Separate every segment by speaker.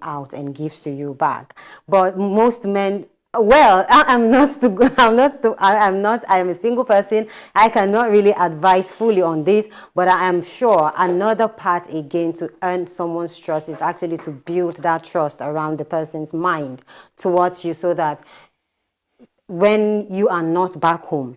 Speaker 1: out and gives to you back. But most men, well, I'm not I am a single person. I cannot really advise fully on this, but I am sure another part again to earn someone's trust is actually to build that trust around the person's mind towards you, so that when you are not back home,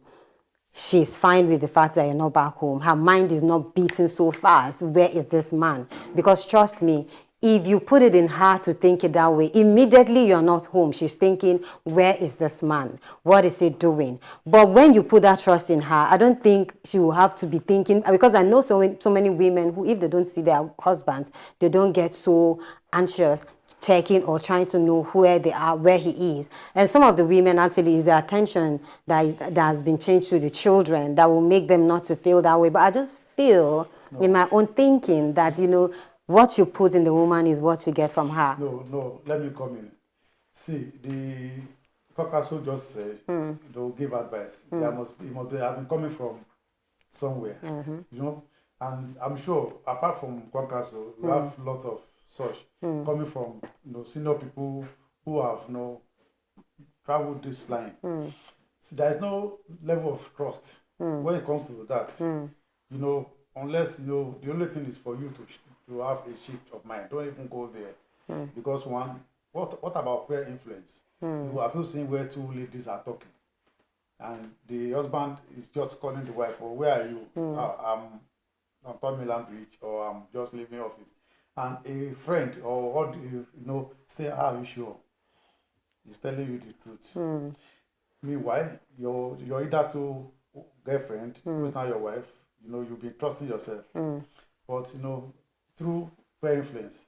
Speaker 1: she's fine with the fact that you're not back home. Her mind is not beating so fast. Where is this man? Because trust me, if you put it in her to think it that way, immediately you're not home, she's thinking, where is this man? What is he doing? But when you put that trust in her, I don't think she will have to be thinking, because I know so many women who, if they don't see their husbands, they don't get so anxious checking or trying to know where they are, where he is. And some of the women actually is the attention that has been changed to the children that will make them not to feel that way. But I just feel in my own thinking that, you know, what you put in the woman is what you get from her.
Speaker 2: No, let me come in. See, the Caucasus just said they'll give advice. It must have been coming from somewhere, you know. And I'm sure, apart from Caucasus, we have lots of such coming from, you know, senior people who have, you know, traveled this line. See, there is no level of trust when it comes to that. You know, unless, you know, the only thing is for you to have a shift of mind. Don't even go there, because one, what about peer influence? Have you seen where two ladies are talking, and the husband is just calling the wife, or where are you? I'm on Third Milan Bridge, or I'm just leaving office. And a friend, or what you know, say, are you sure? He's telling you the truth. Meanwhile, your either to girlfriend, who is now your wife, you know, you've been trusting yourself. But, you know, through peer influence,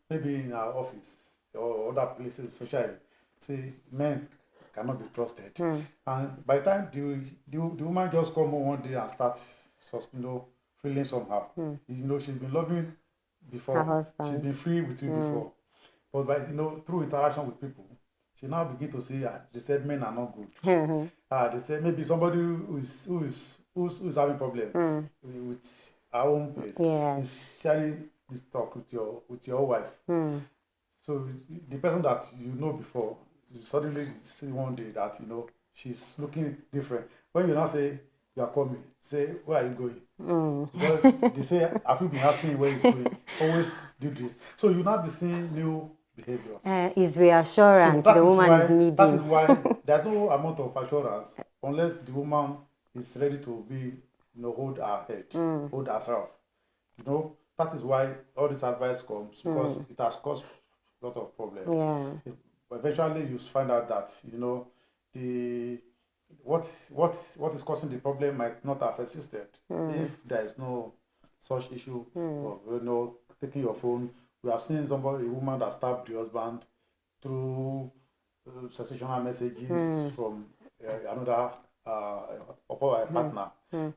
Speaker 2: maybe in our office or other places, socially, say men cannot be trusted. And by the time the woman just come home one day and starts, you know, feeling somehow, you know, she's been loving before, she's been free with you before, but by, you know, through interaction with people, she now begin to say, they said men are not good. They said maybe somebody who's having problem with our own place is sharing this talk with your wife. So the person that you know before, you suddenly see one day that, you know, she's looking different. When you now say you are coming, say, where are you going? Because they say, have you been asking where he's going? Always do this. So you now be seeing new behaviors.
Speaker 1: Is reassurance the woman is needing.
Speaker 2: That is why there's no amount of assurance unless the woman is ready to be, you know, hold her head, hold herself. You know, that is why all this advice comes, because it has caused a lot of problems. But eventually you find out that, you know, what is causing the problem might not have existed if there is no such issue of, you know, taking your phone. We have seen a woman that stabbed the husband through sensational messages from another partner.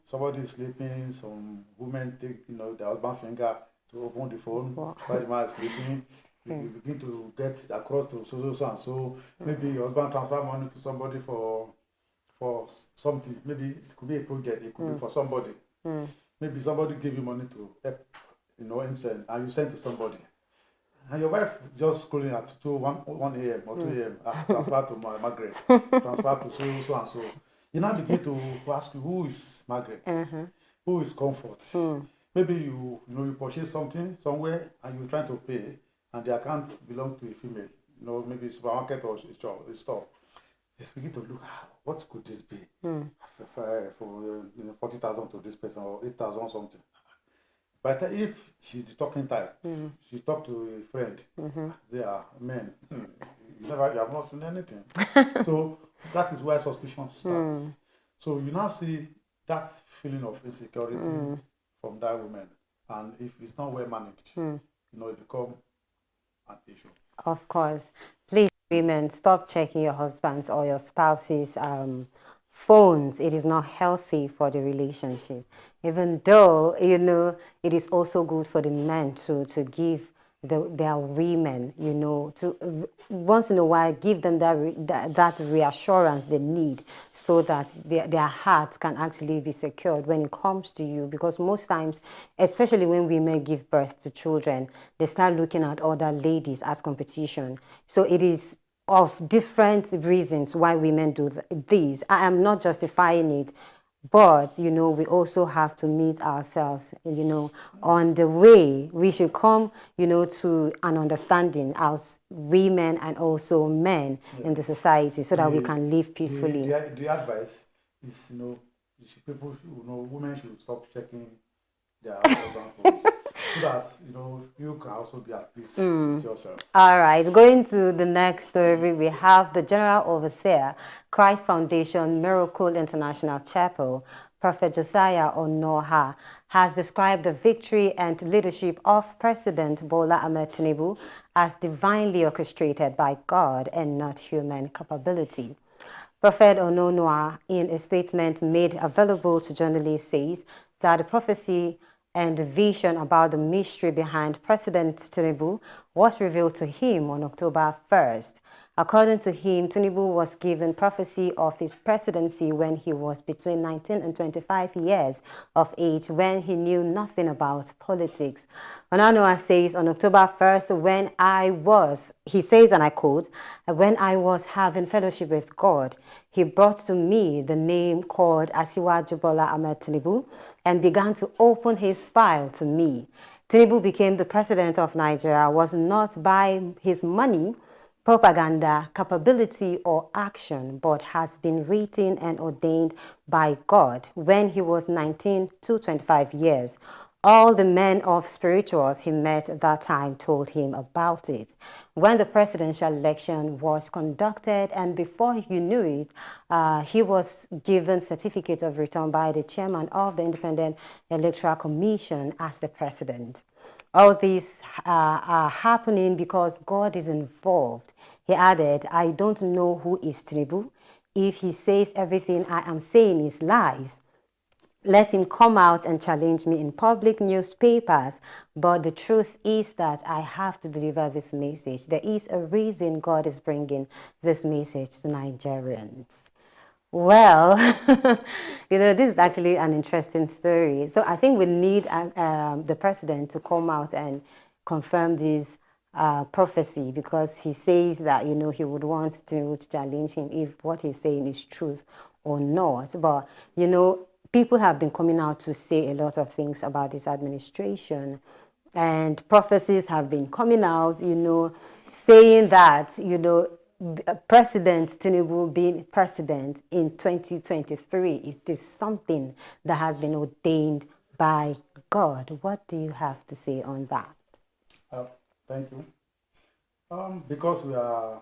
Speaker 2: Somebody is sleeping, some women take, you know, the husband's finger to open the phone while the man is sleeping. You begin to get across to so and so. Maybe your husband transfer money to somebody for something. Maybe it could be a project, it could be for somebody. Maybe somebody gave you money to help, you know, himself, and you send to somebody. And your wife just calling at 1 a.m. or 2 a.m. Transfer to Margaret, transfer to so and so. You now begin to ask you, who is Margaret? Who is Comfort? Maybe you purchase something somewhere and you're trying to pay, and the account belongs to a female. You know, maybe a supermarket or a store. It's begin to look, what could this be? For 40,000 to this person, or 8,000 something. But if she's the talking type, she talk to a friend, they are men. You have not seen anything. So that is where suspicion starts. So you now see that feeling of insecurity from that woman. And if it's not well managed, you know, it becomes an issue.
Speaker 1: Of course. Please, women, stop checking your husband's or your spouse's phones. It is not healthy for the relationship. Even though, you know, it is also good for the men to give their women, you know, to once in a while give them that reassurance they need, so that their hearts can actually be secured when it comes to you. Because most times, especially when women give birth to children, they start looking at other ladies as competition. So it is of different reasons why women do these. I am not justifying it, but, you know, we also have to meet ourselves, you know, on the way. We should come, you know, to an understanding as women and also men in the society, so that we can live peacefully.
Speaker 2: The advice is, you know, people should, you know, women should stop checking their husband phones, so that, you know, you can also be at peace with yourself.
Speaker 1: All right, going to the next story, we have the General Overseer, Christ Foundation Miracle International Chapel, Prophet Josiah Onoha, has described the victory and leadership of President Bola Ahmed Tinubu as divinely orchestrated by God and not human capability. Prophet Ononoa, in a statement made available to journalists, says that the prophecy and the vision about the mystery behind President Tinubu was revealed to him on October 1st. According to him, Tinubu was given prophecy of his presidency when he was between 19 and 25 years of age, when he knew nothing about politics. Ononoa says on October 1st, he says, and I quote, when I was having fellowship with God, he brought to me the name called Asiwaju Bola Ahmed Tinubu and began to open his file to me. Tinubu became the president of Nigeria was not by his money, propaganda, capability, or action, but has been written and ordained by God when he was 19 to 25 years. All the men of spirituals he met at that time told him about it. When the presidential election was conducted, and before you knew it, he was given certificate of return by the chairman of the Independent Electoral Commission as the president. All these are happening because God is involved. He added, I don't know who is Tinubu. If he says everything I am saying is lies, let him come out and challenge me in public newspapers. But the truth is that I have to deliver this message. There is a reason God is bringing this message to Nigerians. Well, you know, this is actually an interesting story. So I think we need the president to come out and confirm this prophecy, because he says that, you know, he would want to challenge him if what he's saying is truth or not. But, you know, people have been coming out to say a lot of things about this administration, and prophecies have been coming out, you know, saying that, you know, President Tinubu being president in 2023, it is something that has been ordained by God. What do you have to say on that?
Speaker 2: Thank you. Because we are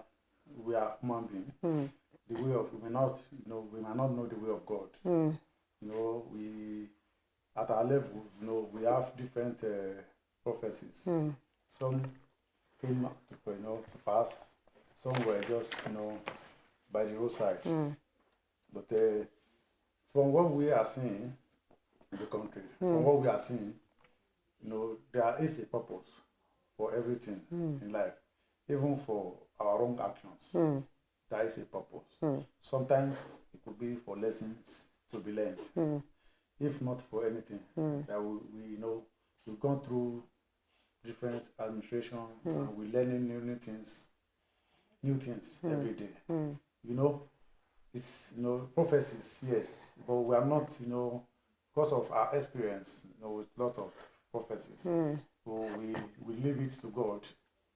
Speaker 2: human beings, the way of we may not know the way of God. You know, we at our level, you know, we have different prophecies. Some came to, you know, to pass. Some were just, you know, by the roadside. But from what we are seeing in the country, from what we are seeing, you know, there is a purpose for everything in life, even for our wrong actions. There is a purpose. Sometimes it could be for lessons to be learned, if not for anything. That we you know, we've gone through different administration, and we're learning new things every day. You know, it's, you know, prophecies, yes, but we are not, you know, because of our experience, you know, with a lot of prophecies. So we leave it to God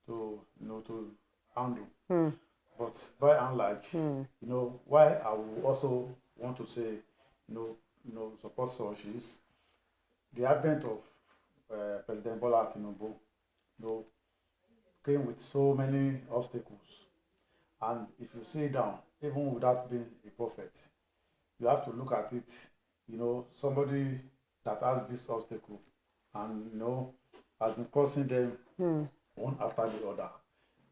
Speaker 2: to, you know, to handle. But by and large, you know, why I will also want to say, you know, support such is the advent of President Bola Tinubu, you know, came with so many obstacles. And if you sit down, even without being a prophet, you have to look at it, you know, somebody that has this obstacle and, you know, has been crossing them one after the other.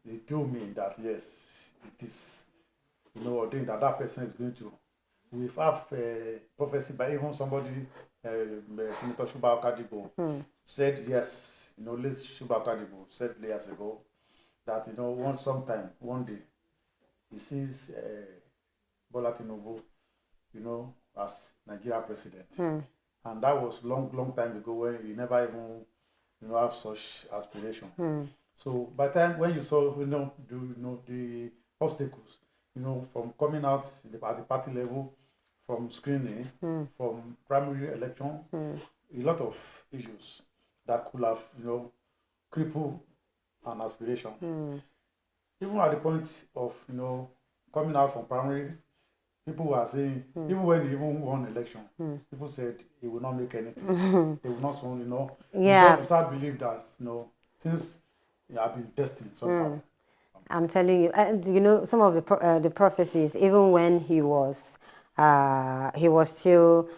Speaker 2: It do mean that, yes, it is, you know, ordained that that person is going to. We have prophecy by even somebody Senator Shuba Okadibo said yes, late Shuba Okadibo said years ago that, one day, he sees Bola Tinubu, as Nigeria president. And that was long time ago when he never even, have such aspiration. So by the time when you saw, the obstacles, from coming out at the party level, from screening, from primary elections, a lot of issues that could have, crippled an aspiration. Even at the point of, coming out from primary, people were saying, even when he even won election, people said he will not make anything. He will not win,
Speaker 1: Yeah.
Speaker 2: You start believe that, things have been destined somehow.
Speaker 1: I'm telling you, and some of the prophecies, even when he was still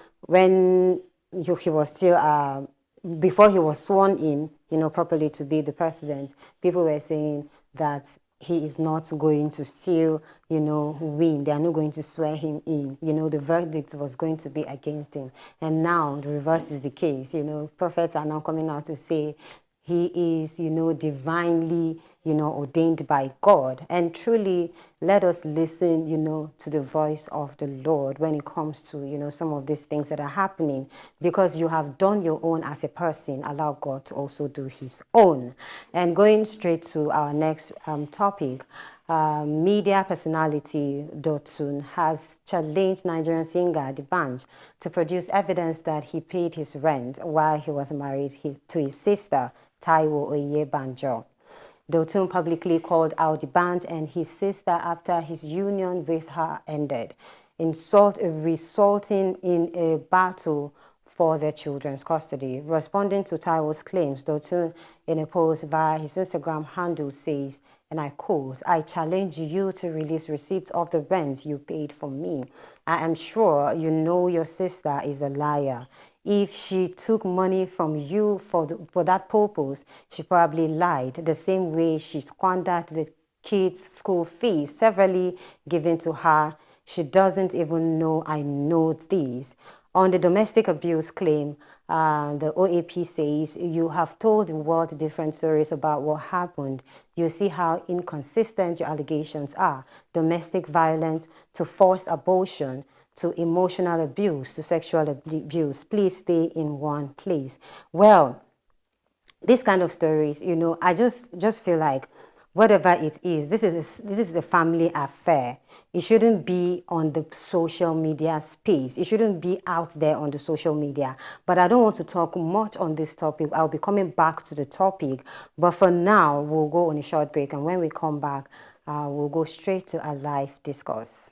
Speaker 1: before he was sworn in, properly to be the president, people were saying that he is not going to still, win. They are not going to swear him in. The verdict was going to be against him. And now the reverse is the case. Prophets are now coming out to say he is, divinely, ordained by God. And truly, let us listen, to the voice of the Lord when it comes to, some of these things that are happening. Because you have done your own as a person, allow God to also do his own. And going straight to our next topic, media personality Dotun has challenged Nigerian singer D'banj to produce evidence that he paid his rent while he was married to his sister, Taiwo Oyebanjo. Dotun publicly called out D'banj and his sister after his union with her ended, resulting in a battle for their children's custody. Responding to Taiwo's claims, Dotun, in a post via his Instagram handle, says, and I quote, "I challenge you to release receipts of the rent you paid for me. I am sure you know your sister is a liar. If she took money from you for that purpose, she probably lied, the same way she squandered the kids' school fees severally given to her. She doesn't even know I know this." On the domestic abuse claim, the OAP says, "You have told the world different stories about what happened. You see how inconsistent your allegations are. Domestic violence to forced abortion, to emotional abuse, to sexual abuse. Please stay in one place." Well, these kind of stories, I just feel like whatever it is, this is a family affair. It shouldn't be on the social media space. It shouldn't be out there on the social media. But I don't want to talk much on this topic. I'll be coming back to the topic. But for now, we'll go on a short break. And when we come back, we'll go straight to our live discourse.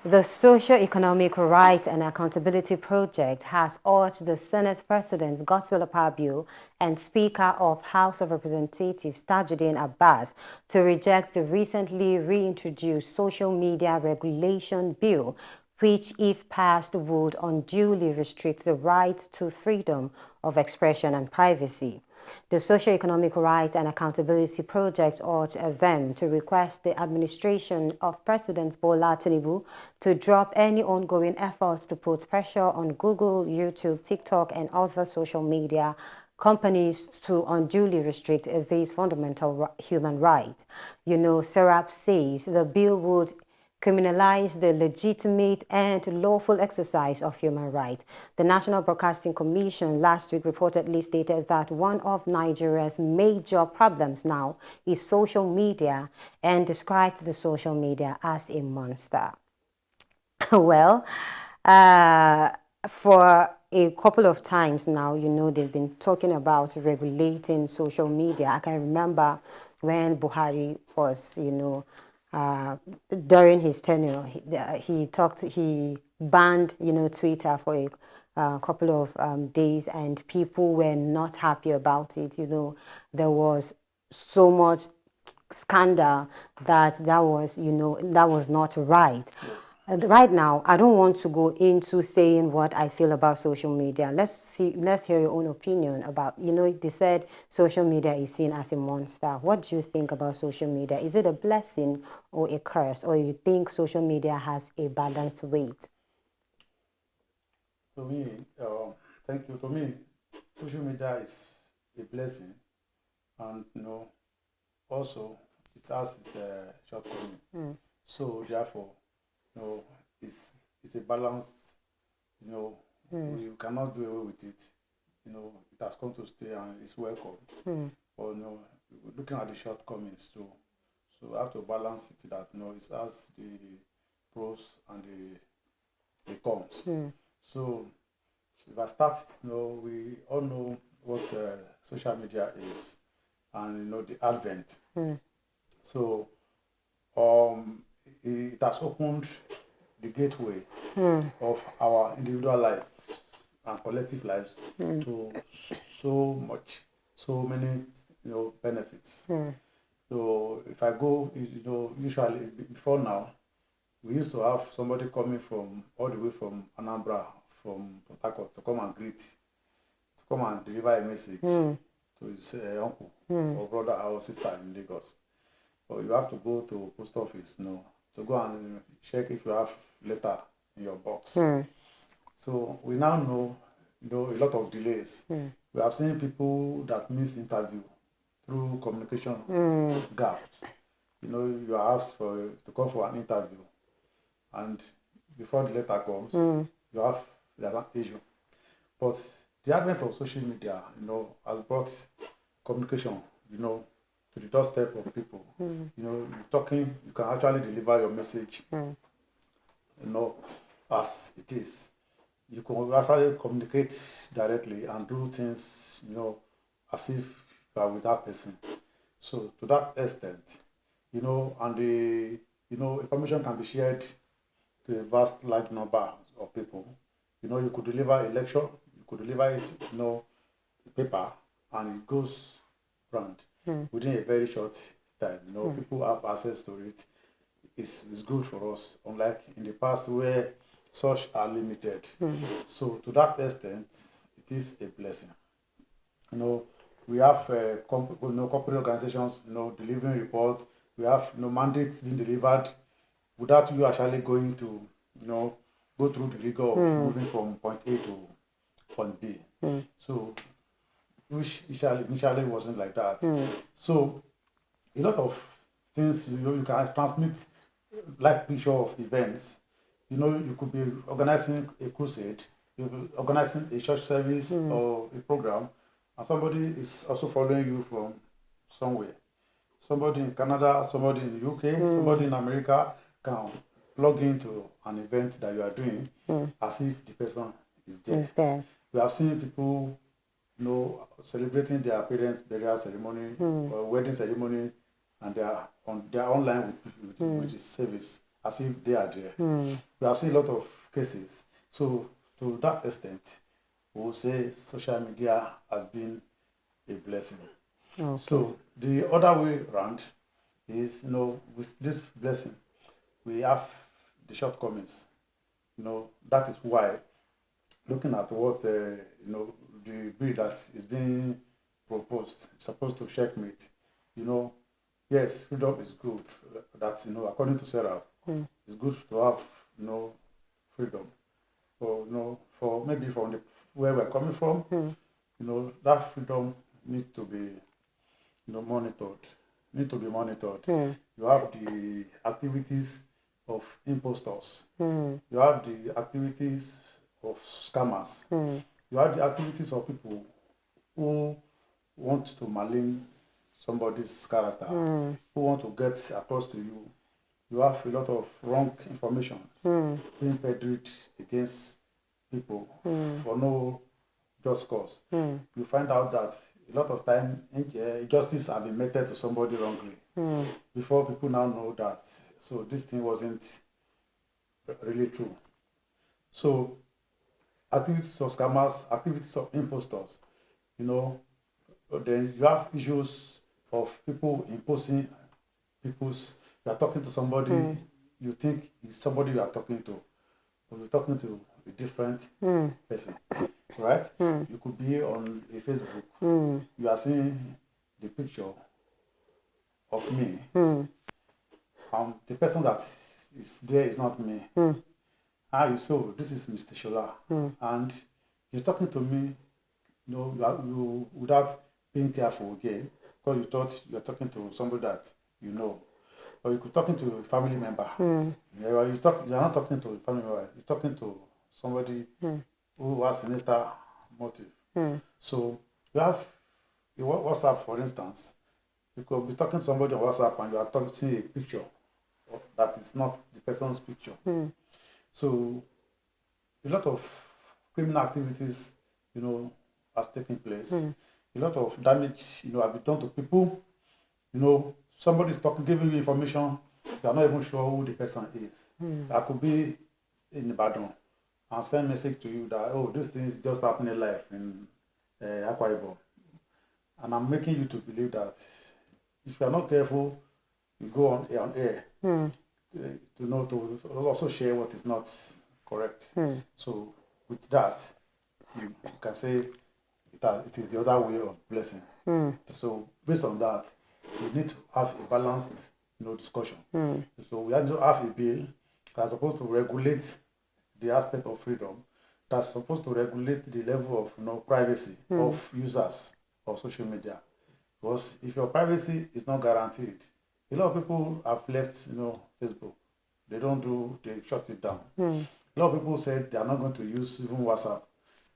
Speaker 1: The Socio-Economic Rights and Accountability Project has urged the Senate President Godswill Akpabio and Speaker of House of Representatives Tajuddin Abbas to reject the recently reintroduced Social Media Regulation Bill, which, if passed, would unduly restrict the right to freedom of expression and privacy. The Socio-Economic Rights and Accountability Project urged them to request the administration of President Bola Tinubu to drop any ongoing efforts to put pressure on Google, YouTube, TikTok, and other social media companies to unduly restrict these fundamental human rights. Serap says the bill would criminalize the legitimate and lawful exercise of human rights. The National Broadcasting Commission last week reportedly stated that one of Nigeria's major problems now is social media and described the social media as a monster. Well, for a couple of times now, they've been talking about regulating social media. I can remember when Buhari was, during his tenure, he banned, Twitter for a couple of days, and people were not happy about it. There was so much scandal that was not right. And right now, I don't want to go into saying what I feel about social media. Let's hear your own opinion about, they said social media is seen as a monster. What do you think about social media? Is it a blessing or a curse? Or you think social media has a balanced weight?
Speaker 2: To me, thank you. To me, social media is a blessing, and also it has its shortcoming. So therefore, it's a balance. We cannot do away with it. It has come to stay and it's welcome. But looking at the shortcomings too, so we have to balance it. That it has the pros and the cons. So if I start, we all know what social media is, and the advent. So it has opened the gateway of our individual life and collective lives to so many benefits. So if I go, usually before now, we used to have somebody coming from all the way from Anambra, from Port Harcourt, to come and greet, to come and deliver a message to his uncle or brother or sister in Lagos. Or you have to go to post office, to go and check if you have letter in your box. So we now know, a lot of delays. We have seen people that miss interview through communication gaps. You are asked to come for an interview, and before the letter comes, there's an issue. But the advent of social media, has brought communication, to the doorstep of people. You're talking, you can actually deliver your message, as it is. You can actually communicate directly and do things, as if you are with that person. So to that extent, and the, information can be shared to a vast large number of people. You could deliver a lecture, you could deliver it, a paper, and it goes round within a very short time. People have access to it. It's good for us, unlike in the past where such are limited. So to that extent, it is a blessing. We have corporate organizations, delivering reports. We have mandates being delivered without you actually going to, go through the rigor of moving from point A to point B. So, which initially wasn't like that. So, a lot of things, you can transmit live picture of events. You could be organizing a crusade, you'll be organizing a church service or a program, and somebody is also following you from somewhere. Somebody in Canada, somebody in the UK, somebody in America can plug into an event that you are doing as if the person is there. We have seen people, celebrating their parents' burial ceremony or wedding ceremony, and they are online with the service as if they are there. We have seen a lot of cases. So to that extent, we will say social media has been a blessing.
Speaker 1: Okay.
Speaker 2: So the other way around is, with this blessing, we have the shortcomings. That is why, looking at what the bill that is being proposed is supposed to checkmate. Yes, freedom is good. That according to Sarah, it's good to have freedom. For maybe from where we're coming from, that freedom needs to be monitored. You have the activities of impostors. You have the activities of scammers. You have the activities of people who want to malign somebody's character, who want to get across to you. You have a lot of wrong information being peddled against people for no just cause. You find out that a lot of time justice has been meted to somebody wrongly before people now know that. So this thing wasn't really true. So activities of scammers, activities of impostors, then you have issues of people imposing people's. You are talking to somebody, you think it's somebody you are talking to, but you're talking to a different person, right? You could be on a Facebook, you are seeing the picture of me, the person that is there is not me. You so this is Mr. Shola, and you're talking to me, you without being careful again, because you thought you're talking to somebody that you know. Or you could talking to a family member. You're not talking to a family member. You're talking to somebody who has sinister motive. So you have WhatsApp, for instance. You could be talking to somebody on WhatsApp and you are seeing a picture that is not the person's picture. So a lot of criminal activities, has taken place. A lot of damage, have been done to people. Somebody is giving you information, you are not even sure who the person is. That could be in Ibadan and send message to you that, oh, this thing is just happening in life in Akwa Ibom. And I'm making you to believe that if you are not careful, you go on air to also share what is not correct. So with that, you can say it is the other way of blessing. So based on that, we need to have a balanced, discussion. So we have to have a bill that's supposed to regulate the aspect of freedom, that's supposed to regulate the level of privacy of users of social media. Because if your privacy is not guaranteed, a lot of people have left, Facebook. They shut it down. A lot of people said they are not going to use even WhatsApp.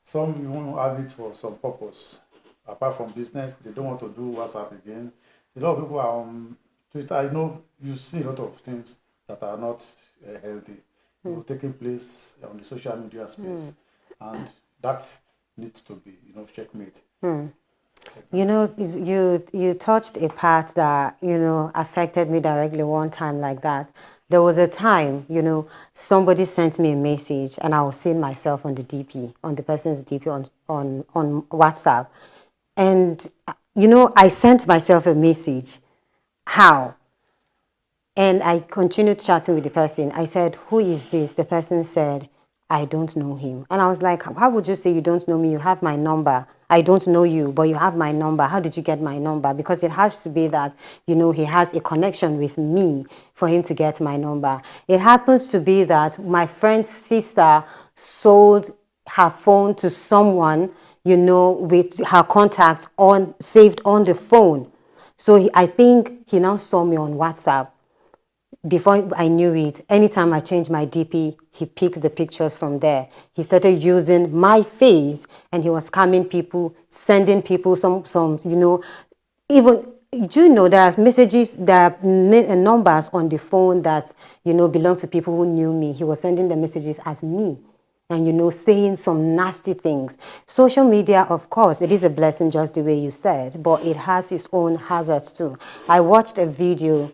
Speaker 2: Some even have it for some purpose. Apart from business, they don't want to do WhatsApp again. A lot of people are on Twitter. I know you see a lot of things that are not healthy taking place on the social media space, and that needs to be, checkmate.
Speaker 1: You touched a part that affected me directly one time like that. There was a time, somebody sent me a message, and I was seeing myself on the DP, on the person's DP on WhatsApp, and I sent myself a message. How? And I continued chatting with the person. I said, who is this? The person said, I don't know him. And I was like, how would you say you don't know me? You have my number. I don't know you, but you have my number. How did you get my number? Because it has to be that, he has a connection with me for him to get my number. It happens to be that my friend's sister sold her phone to someone, with her contacts saved on the phone. So I think he now saw me on WhatsApp. Before I knew it, anytime I change my DP, he picks the pictures from there. He started using my face, and he was scamming people, sending people some even, there are messages, there are numbers on the phone that, belong to people who knew me. He was sending the messages as me. And, saying some nasty things. Social media, of course, it is a blessing just the way you said, but it has its own hazards too. I watched a video,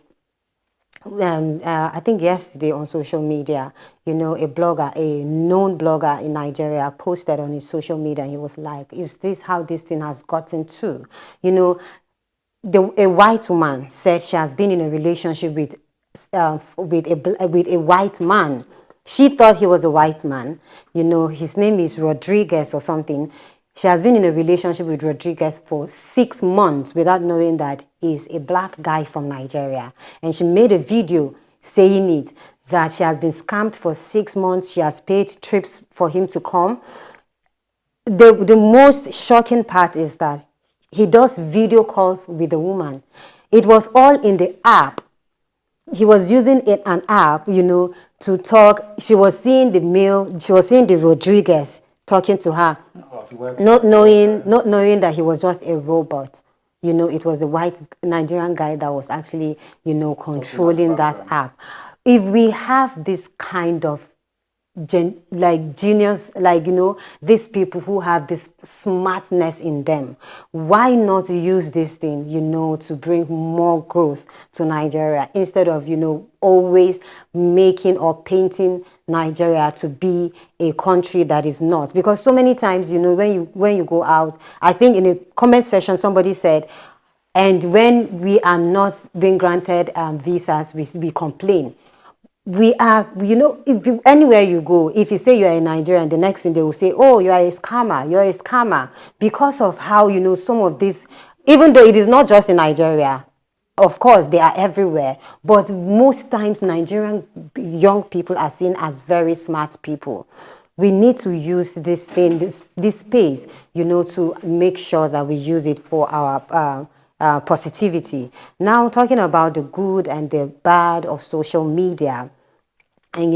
Speaker 1: I think yesterday on social media, a blogger, a known blogger in Nigeria posted on his social media, and he was like, is this how this thing has gotten to? A white woman said she has been in a relationship with a white man. She thought he was a white man. His name is Rodriguez or something. She has been in a relationship with Rodriguez for 6 months without knowing that he's a black guy from Nigeria. And she made a video saying it, that she has been scammed for 6 months. She has paid trips for him to come. The most shocking part is that he does video calls with the woman. It was all in the app. he was using an app, to talk. She was seeing the Rodriguez talking to her, not knowing that he was just a robot. It was the white Nigerian guy that was actually, controlling that app. If we have this kind of genius, these people who have this smartness in them, why not use this thing, to bring more growth to Nigeria, instead of, always making or painting Nigeria to be a country that is not? Because so many times, when you go out, I think in a comment section somebody said, and when we are not being granted visas, we complain. We are, if anywhere you go, if you say you are a Nigerian, the next thing they will say, oh, you are a scammer, because of how, some of this, even though it is not just in Nigeria, of course, they are everywhere, but most times Nigerian young people are seen as very smart people. We need to use this thing, this space, to make sure that we use it for our positivity. Now, talking about the good and the bad of social media. And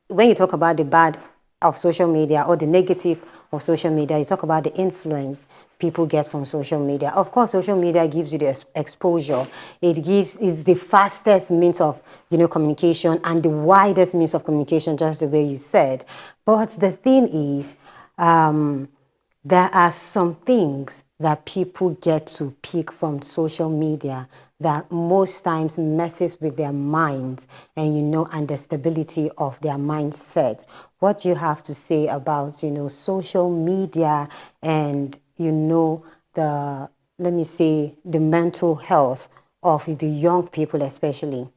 Speaker 1: when you talk about the bad of social media or the negative of social media, you talk about the influence people get from social media. Of course, social media gives you the exposure. It's the fastest means of communication and the widest means of communication, just the way you said. But the thing is, there are some things that people get to pick from social media that most times messes with their minds and the stability of their mindset. What do you have to say about, social media and, let me say, the mental health of the young people especially?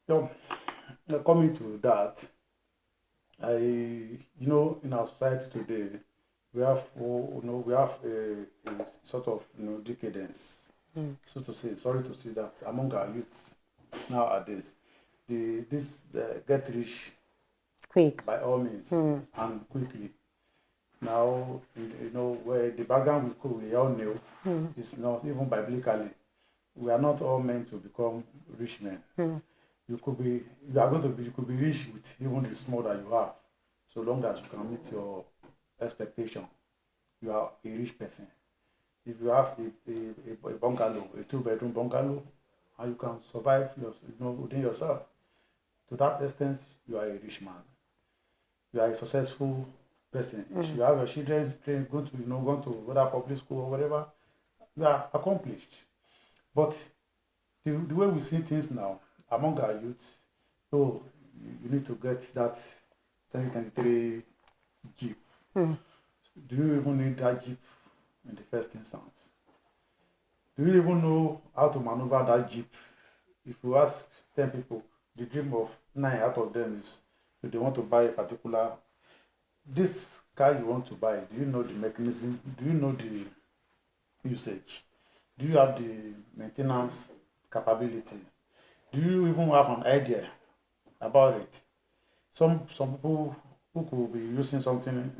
Speaker 2: So, coming to that, in our society today, we have a sort of decadence, so to say. Sorry to say that among our youths nowadays, this get rich
Speaker 1: quick
Speaker 2: by all means and quickly. Now where the background we all know is not even biblically. We are not all meant to become rich men. You could be rich with even the small that you have, so long as you can meet your expectation. You are a rich person. If you have a bungalow, a 2-bedroom bungalow, and you can survive within yourself, to that extent, you are a rich man. You are a successful person. If you have your children going to whether public school or whatever, you are accomplished. But the way we see things now among our youths, you need to get that 2023 Jeep. Do you even need that Jeep in the first instance? Do you even know how to maneuver that Jeep? If you ask 10 people, the dream of 9 out of them is if they want to buy a particular, this car you want to buy, do you know the mechanism? Do you know the usage? Do you have the maintenance capability? Do you even have an idea about it? Some people who could be using something,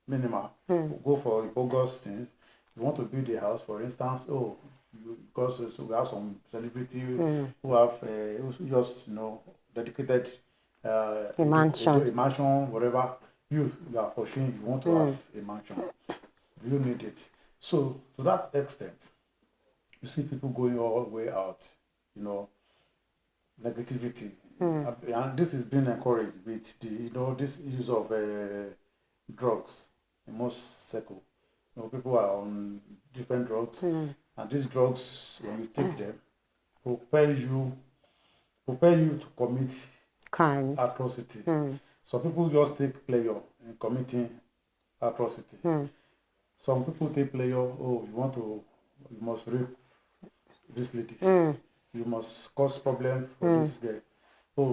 Speaker 2: minimal, go for bogus things. You want to build a house, for instance, because we have some celebrity who have who just dedicated
Speaker 1: a mansion,
Speaker 2: whatever. You are pursuing, you want to have a mansion. Do you need it? So to that extent, you see people going all the way out, negativity. And this is being encouraged with this use of drugs in most circles. People are on different drugs, and these drugs, when you take them, prepare you to commit
Speaker 1: crimes,
Speaker 2: atrocity. Some people just take pleasure in committing atrocity. Some people take pleasure, you must rape this lady. You must cause problem for this girl.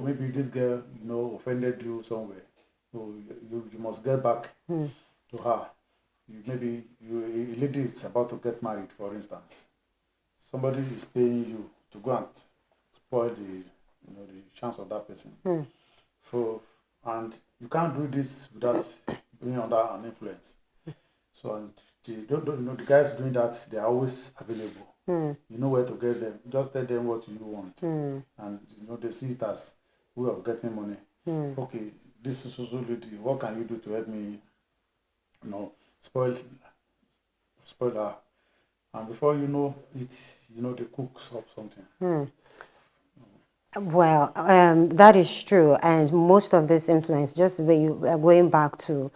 Speaker 2: Maybe this girl, offended you somewhere. You must get back to her. Maybe a lady is about to get married, for instance. Somebody is paying you to go and spoil the chance of that person. And you can't do this without being under an influence. So, and the guys doing that, they're always available. You know where to get them. Just tell them what you want, and they see it as way of getting money. Okay, this is social lady. What can you do to help me? Spoil her, and before you know it, they cook up something.
Speaker 1: Well, that is true, and most of this influence, just the way you are going back to,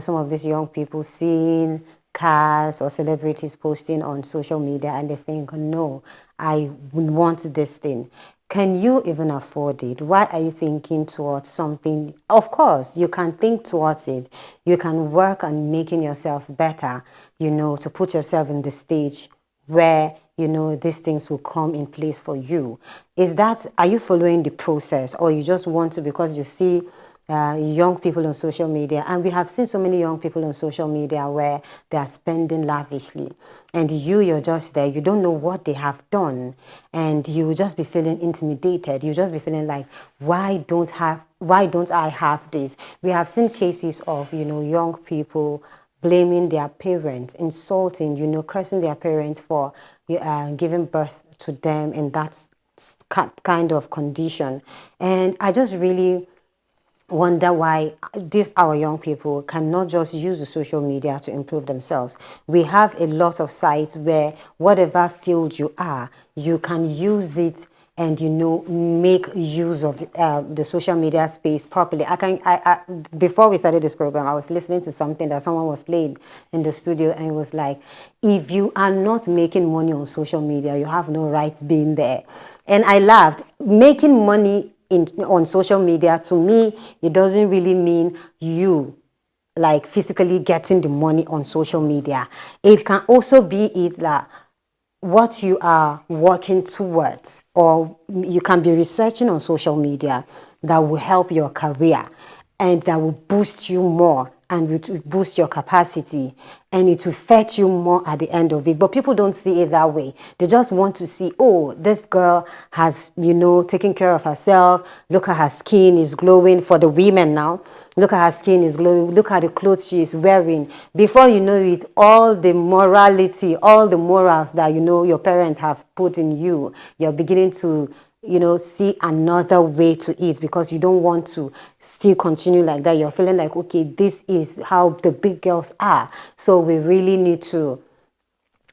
Speaker 1: some of these young people seeing cars or celebrities posting on social media, and they think, no, I want this thing. Can you even afford it? Why are you thinking towards something? Of course, you can think towards it. You can work on making yourself better, to put yourself in the stage where these things will come in place for you. Are you following the process, or you just want to because you see young people on social media, and we have seen so many young people on social media where they are spending lavishly, and you're just there, you don't know what they have done, and you will just be feeling intimidated. You just be feeling like, why don't I have this? We have seen cases of young people blaming their parents, insulting, cursing their parents for giving birth to them in that kind of condition. And I just really wonder why our young people cannot just use the social media to improve themselves. We have a lot of sites where whatever field you are, you can use it and make use of the social media space properly. Before we started this program, I was listening to something that someone was playing in the studio, and it was like, if you are not making money on social media, you have no right being there. And I laughed. Making money on social media, to me, it doesn't really mean you like physically getting the money on social media. It can also be that what you are working towards, or you can be researching on social media that will help your career and that will boost you more, and it will boost your capacity, and it will fetch you more at the end of it. But people don't see it that way. They just want to see, oh, this girl has, taken care of herself. Look at her skin is glowing. For the women now, look at her skin is glowing. Look at the clothes she is wearing. Before you know it, all the morality, all the morals that your parents have put in you, you're beginning to see another way to it, because you don't want to still continue like that. You're feeling like, okay, this is how the big girls are. So I really need to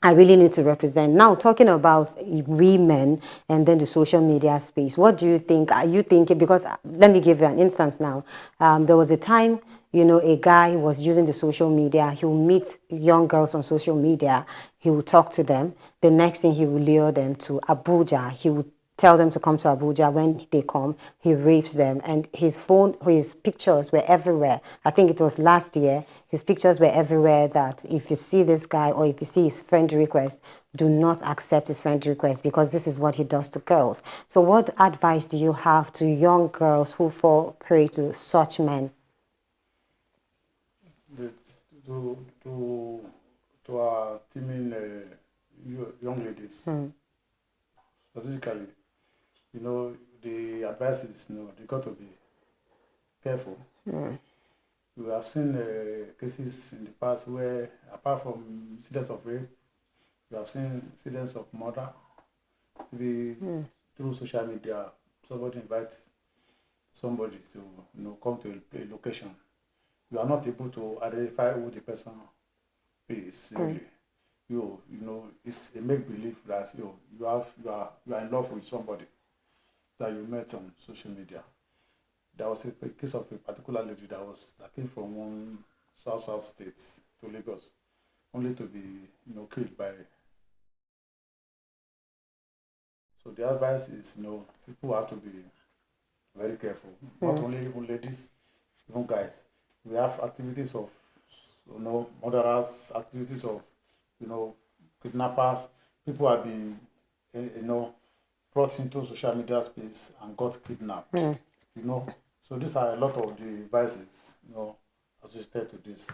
Speaker 1: represent. Now, talking about women and then the social media space, what do you think? Are you thinking, because let me give you an instance now. There was a time, a guy was using the social media. He will meet young girls on social media. He will talk to them. The next thing, he will lure them to Abuja. He would tell them to come to Abuja. When they come, he rapes them, and his pictures were everywhere. I think it was last year. His pictures were everywhere, that if you see this guy or if you see his friend request, do not accept his friend request, because this is what he does to girls. So what advice do you have to young girls who fall prey to such men?
Speaker 2: To our teaming young ladies, specifically, the advice is, they got to be careful. We have seen cases in the past where, apart from incidents of rape, we have seen incidents of murder. Through social media, somebody invites somebody to come to a location. You are not able to identify who the person is. It's a make-believe that you are in love with somebody that you met on social media. There was a case of a particular lady that came from one south state to Lagos, only to be killed by. So the advice is, people have to be very careful. Not only even ladies, even guys. We have activities of murderers, activities of kidnappers. People have been brought into social media space and got kidnapped. So these are a lot of the vices associated to this.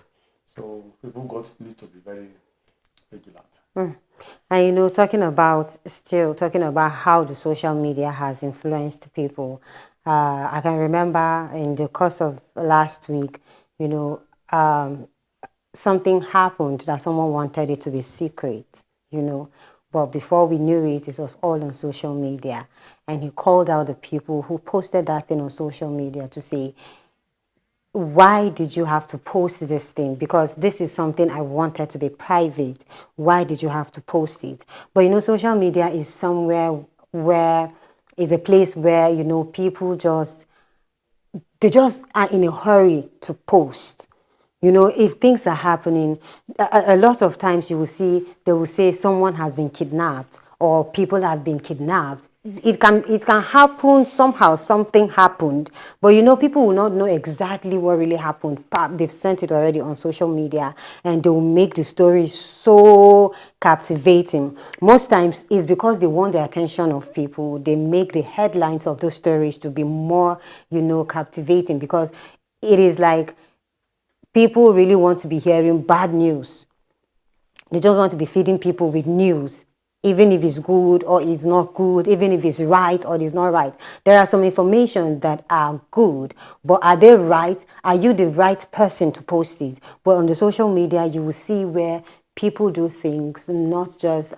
Speaker 2: So people need to be very vigilant.
Speaker 1: And talking about how the social media has influenced people, I can remember in the course of last week, something happened that someone wanted it to be secret, you know. But before we knew it, it was all on social media. And he called out the people who posted that thing on social media to say, why did you have to post this thing? Because this is something I wanted to be private. Why did you have to post it? But, you know, social media is somewhere where is a place where, you know, people they just are in a hurry to post. You know, if things are happening, a lot of times you will see, they will say someone has been kidnapped or people have been kidnapped. It can happen somehow, something happened, but you know, people will not know exactly what really happened. They've sent it already on social media and they will make the story so captivating. Most times it's because they want the attention of people. They make the headlines of those stories to be more, you know, captivating, because it is like people really want to be hearing bad news. They just want to be feeding people with news, even if it's good or it's not good, even if it's right or it's not right. There are some information that are good, but are they right? Are you the right person to post it? But on the social media, you will see where people do things not just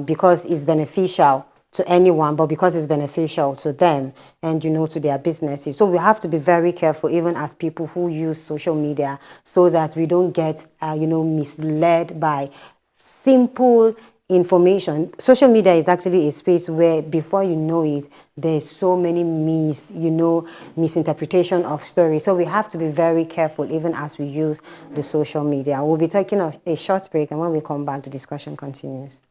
Speaker 1: because it's beneficial to anyone, but because it's beneficial to them and, you know, to their businesses. So we have to be very careful, even as people who use social media, so that we don't get, you know, misled by simple information. Social media is actually a space where, before you know it, there's so many misinterpretation of stories. So we have to be very careful, even as we use the social media. We'll be taking a short break, and when we come back, the discussion continues.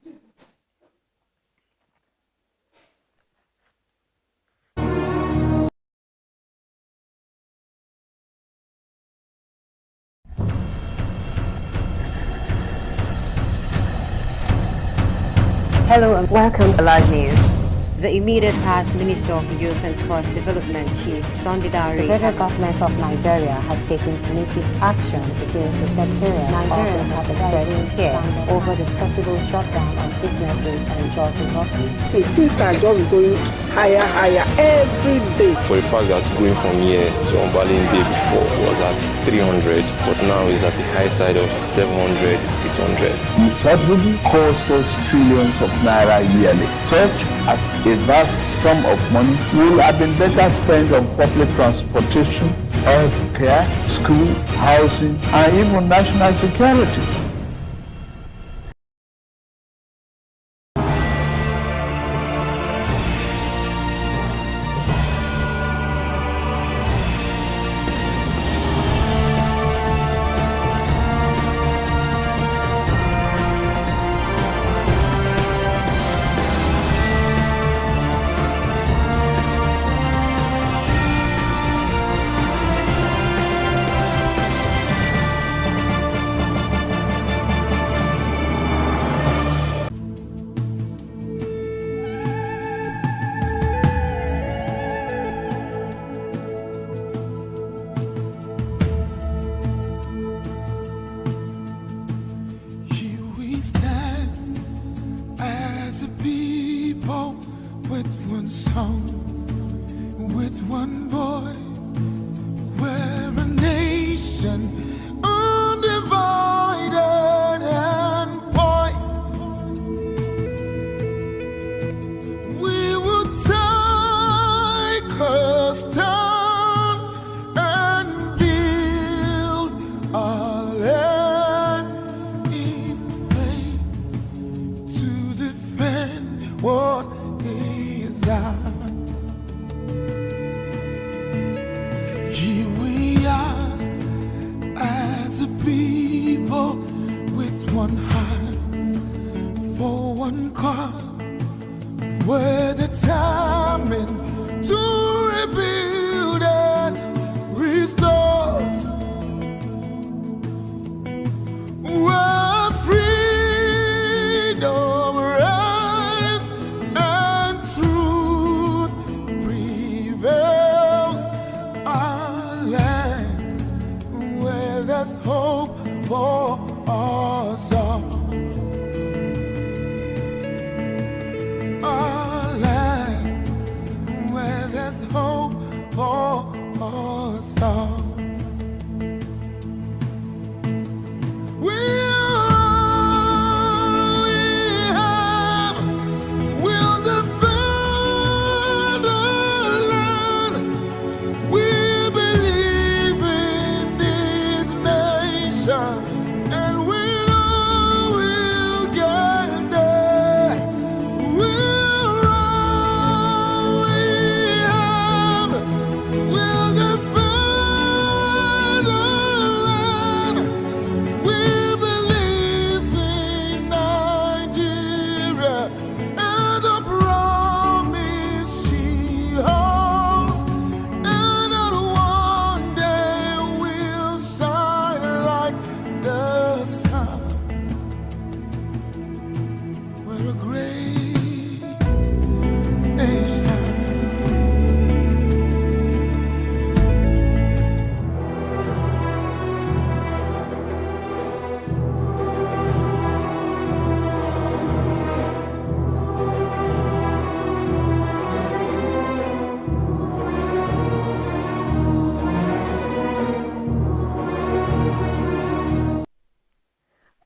Speaker 1: Hello and welcome to Live News. The immediate past Minister of Youth and Sports Development Chief Sunday Dare, the federal government of Nigeria has taken punitive action against the secretariat. Nigerians have expressed fear over the possible shutdown of businesses and job losses.
Speaker 3: See, things are just going higher every day.
Speaker 4: For the fact that going from here to Ombalin day before was at 300, but now is at the high side of 700, 800.
Speaker 5: The subsidy costs us trillions of naira yearly. Such as a vast sum of money will have been better spent on public transportation, health care, school, housing, and even national security.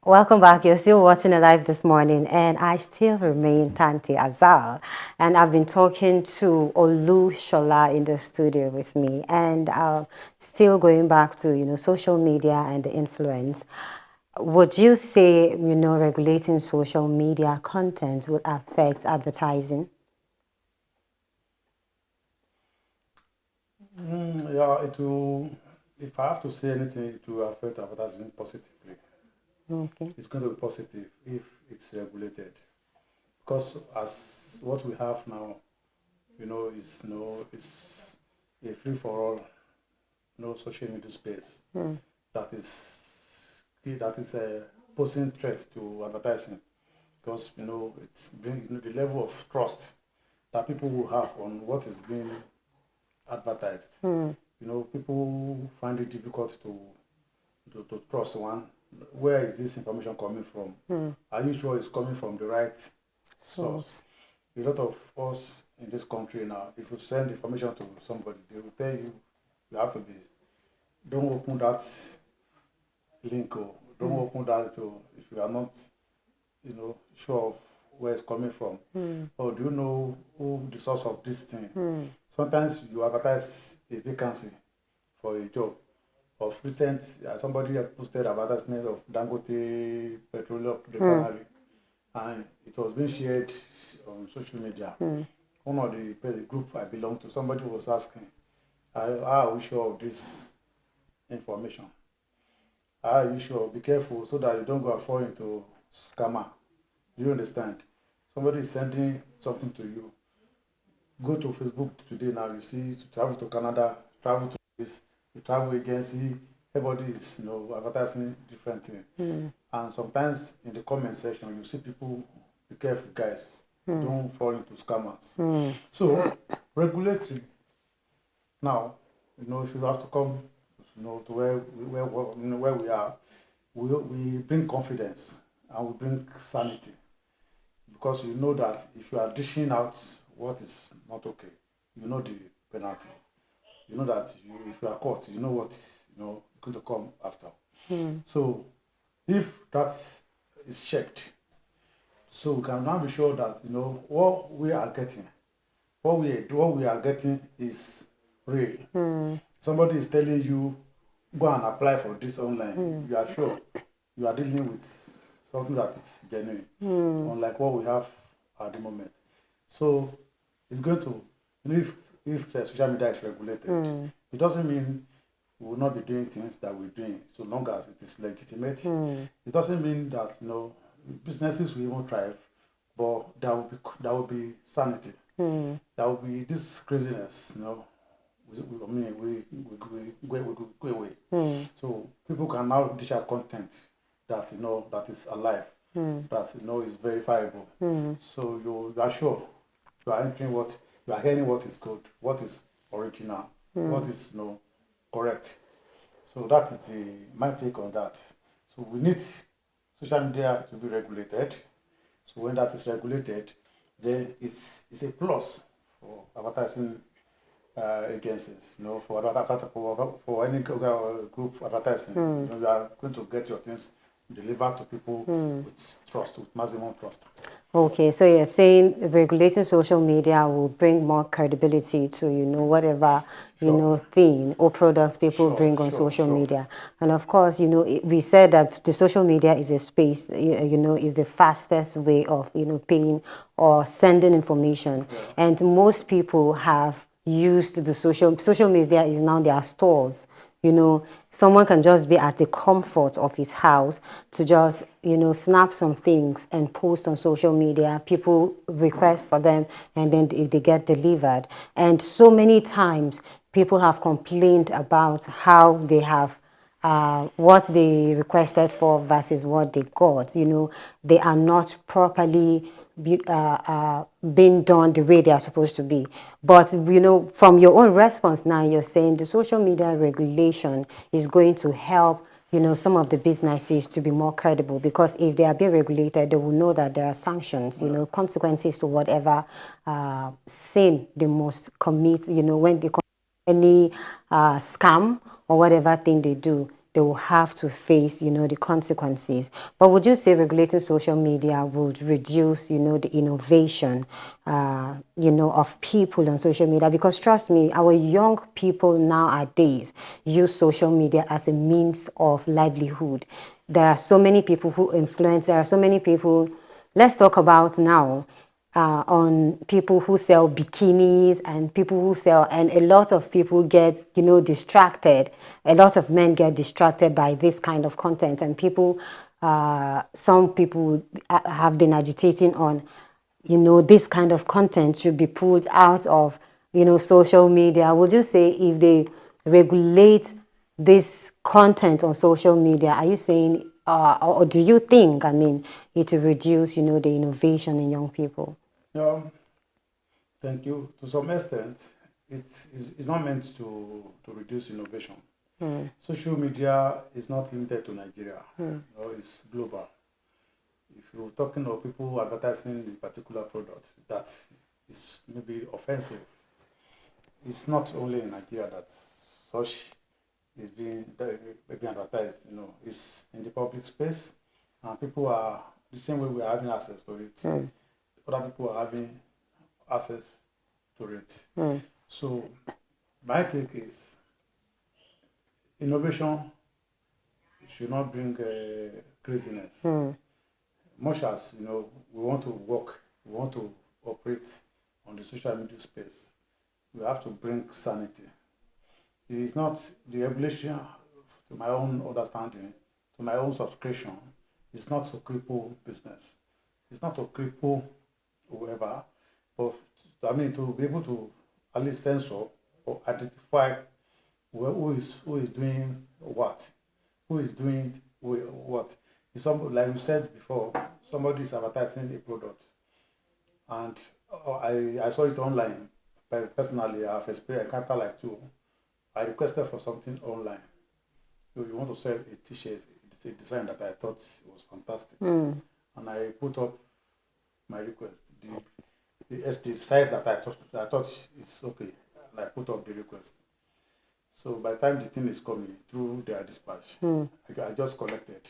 Speaker 1: Welcome back. You're still watching Alive this morning, and I still remain Tanti Azal. And I've been talking to Olu Shola in the studio with me, and still going back to, social media and the influence. Would you say, regulating social media content would affect advertising?
Speaker 2: Yeah, it will. If I have to say anything, it will affect advertising positively.
Speaker 1: Okay.
Speaker 2: It's going to be positive if it's regulated, because as what we have now, is it's a free for all, social media space that is a posing threat to advertising, because it's bring the level of trust that people will have on what is being advertised. People find it difficult to trust one. Where is this information coming from? Are you sure it's coming from the right source? A lot of us in this country now, if you send information to somebody, they will tell you have to be, don't open that link, or don't open that if you are not, sure of where it's coming from. Or do you know who the source of this thing? Sometimes you advertise a vacancy for a job. Of recent, somebody had posted advertisement of Dangote Petroleum Refinery, and it was being shared on social media. One of the group I belong to, somebody was asking, are we sure of this information? Are you sure? Be careful so that you don't go and fall into scammer. Do you understand? Somebody is sending something to you. Go to Facebook today now, you see, to travel to Canada, travel to this, the travel agency, everybody is advertising different things. And sometimes in the comment section you see people, be careful guys, don't fall into scammers. So regulatory now, if you have to come to where we are, we bring confidence and we bring sanity, because you know that if you are dishing out what is not okay, you know the penalty. You know that if you are caught, you know what is going to come after. So if that is checked, so we can now be sure that what we are getting is real. Somebody is telling you, go and apply for this online. You are sure you are dealing with something that is genuine, unlike what we have at the moment. So it's going to, if social media is regulated, it doesn't mean we will not be doing things that we're doing, so long as it is legitimate. It doesn't mean that businesses will even thrive, but there will be sanity. There will be this craziness. We go away. So people can now dish out content that that is alive, that is verifiable. So you are sure you are entering what you are hearing, what is good, what is original, what is correct. So that is my take on that. So we need social media to be regulated. So when that is regulated, then it's a plus for advertising agencies, for any group advertising. You are going to get your things delivered to people with trust, with maximum trust.
Speaker 1: Okay, so you're saying regulating social media will bring more credibility to, whatever, thing or products people bring on social media. And of course, we said that the social media is a space, is the fastest way of, paying or sending information. Yeah. And most people have used the social media is now their stores. Someone can just be at the comfort of his house to just, snap some things and post on social media. People request for them and then they get delivered. And so many times people have complained about how they have what they requested for versus what they got. They are not properly being done the way they are supposed to be. But from your own response now, you're saying the social media regulation is going to help some of the businesses to be more credible, because if they are being regulated, they will know that there are sanctions, consequences to whatever sin they must commit, when they commit any scam or whatever thing they do. they will have to face, the consequences. But would you say regulating social media would reduce, the innovation, of people on social media? Because trust me, our young people nowadays use social media as a means of livelihood. There are so many people who influence. There are so many people. Let's talk about now on people who sell bikinis and people who sell, and a lot of people get, distracted. A lot of men get distracted by this kind of content, and people, some people have been agitating on, this kind of content should be pulled out of, social media. Would you say if they regulate this content on social media, are you saying, or do you think, it will reduce, the innovation in young people?
Speaker 2: Thank you. To some extent, it's not meant to reduce innovation. Social media is not limited to Nigeria. It's global. If you're talking of people advertising a particular product that is maybe offensive, it's not only in Nigeria that such is being advertised. It's in the public space, and people are the same way we are having access to it. Other people are having access to it. So my take is innovation should not bring craziness. Much as we want to work, we want to operate on the social media space, we have to bring sanity. It is not the regulation, to my own understanding, to my own subscription. It's not to cripple business. It's not to cripple whoever, but to be able to at least censor or identify who is doing what, who is doing what. It's like you said before, somebody is advertising a product, and I saw it online. Personally, I have experienced encounter like you. I requested for something online. So you want to sell a t-shirt, it's a design that I thought was fantastic, and I put up my request. The size that I thought is okay, and I put up the request. So by the time the thing is coming through their dispatch, I just collected.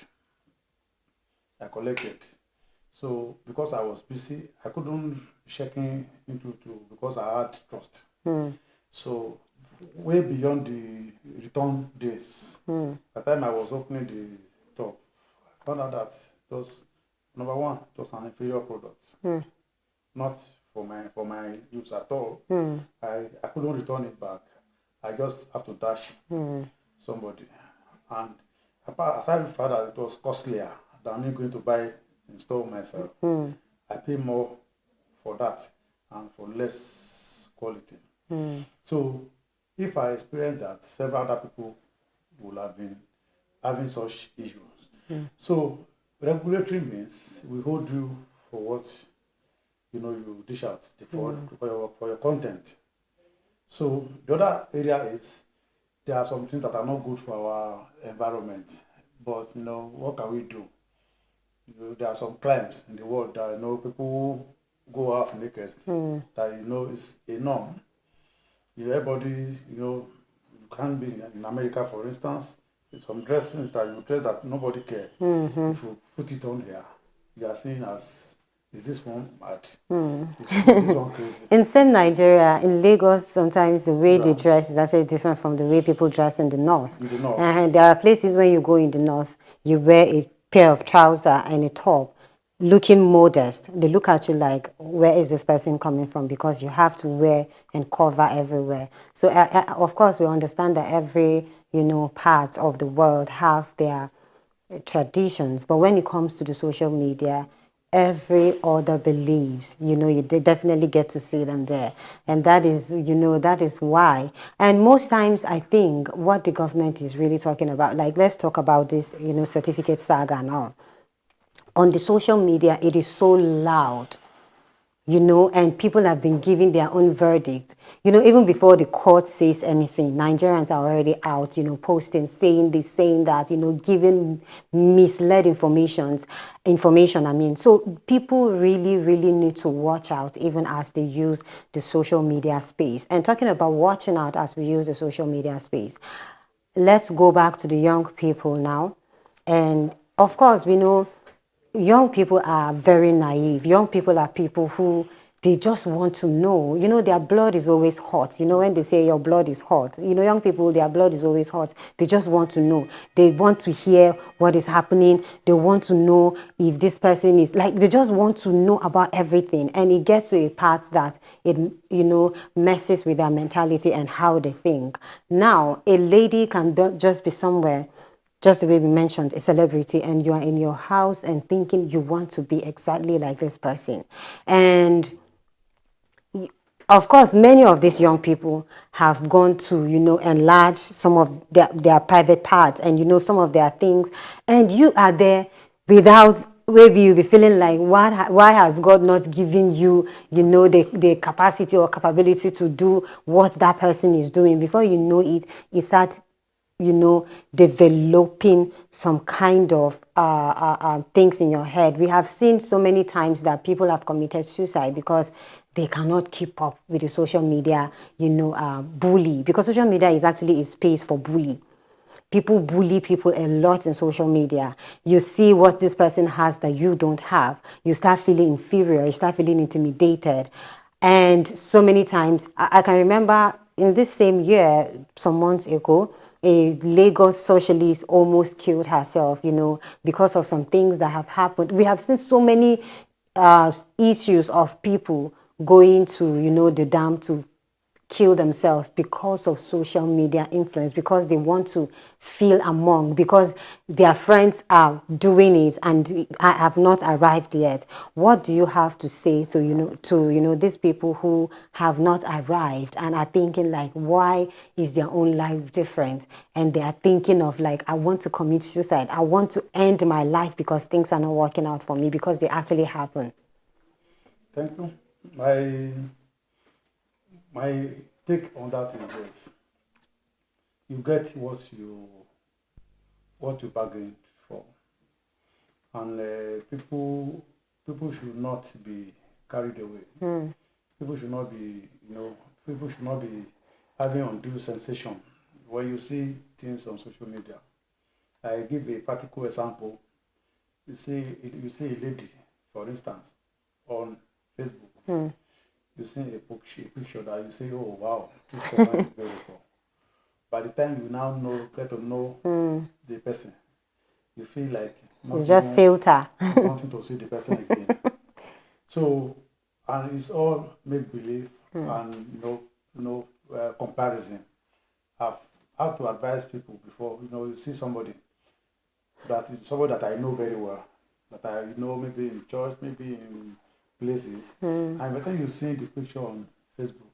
Speaker 2: So because I was busy, I couldn't check into because I had trust. So way beyond the return days, by the time I was opening the top, I found out that it was, number one, it was an inferior product, not for my use at all. I couldn't return it back. I just have to dash somebody, and aside from that, it was costlier than me going to install myself. I pay more for that and for less quality. So if I experience that, several other people will have been having such issues. So regulatory means we hold you for what you dish out for your content. So the other area is there are some things that are not good for our environment, but what can we do? There are some crimes in the world that people go half naked, that is a norm. Everybody, you can't be in America, for instance. Some dressings that you dress that nobody cares. If you put it on here, you are seen as, is this one mad? Is this one crazy?
Speaker 1: In same Nigeria, in Lagos, sometimes the way they dress is actually different from the way people dress in the north. And there are places when you go in the north, you wear a pair of trousers and a top, looking modest. They look at you like, where is this person coming from? Because you have to wear and cover everywhere. So of course we understand that every part of the world have their traditions, but when it comes to the social media, every other believes, you definitely get to see them there. And that is, that is why. And most times I think what the government is really talking about, like let's talk about this, certificate saga and all. On the social media, it is so loud, and people have been giving their own verdict. Even before the court says anything, Nigerians are already out, posting, saying this, saying that, giving misled information. So people really, really need to watch out even as they use the social media space. And talking about watching out as we use the social media space, let's go back to the young people now. And of course, we know young people are very naive. Young people are people who they just want to know. You know, their blood is always hot. You know, when they say your blood is hot, you know, young people, their blood is always hot. They just want to know. They want to hear what is happening. They want to know if this person is like, they just want to know about everything. And it gets to a part that it, you know, messes with their mentality and how they think. Now, a lady can just be somewhere, just the way we mentioned, a celebrity, and you are in your house and thinking you want to be exactly like this person. And of course, many of these young people have gone to, you know, enlarge some of their private parts and, you know, some of their things. And you are there without, maybe you'll be feeling like, why has God not given you, you know, the capacity or capability to do what that person is doing? Before you know it, it starts, you know, developing some kind of things in your head. We have seen so many times that people have committed suicide because they cannot keep up with the social media, you know, bully. Because social media is actually a space for bully. People bully people a lot in social media. You see what this person has that you don't have. You start feeling inferior. You start feeling intimidated. And so many times, I can remember in this same year, some months ago, a Lagos socialist almost killed herself, you know, because of some things that have happened. We have seen so many issues of people going to, you know, the dam to kill themselves because of social media influence, because they want to feel among, because their friends are doing it and have not arrived yet. What do you have to say to, you know, these people who have not arrived and are thinking like, why is their own life different? And they are thinking of like, I want to commit suicide. I want to end my life because things are not working out for me, because they actually happen.
Speaker 2: Thank you. My take on that is this: you get what you bargained for, and people should not be carried away. People should not be, you know, people should not be having undue sensation when you see things on social media. I give a practical example. You see a lady, for instance, on Facebook. You see a picture that you say, oh wow, this person is beautiful. By the time you now get to know the person, you feel like
Speaker 1: it's just filter.
Speaker 2: wanting to see the person again. So, and it's all make believe and no comparison. I've had to advise people before. You know, you see somebody that I know very well, that I know maybe in church, maybe in places, and by the time you see the picture on Facebook,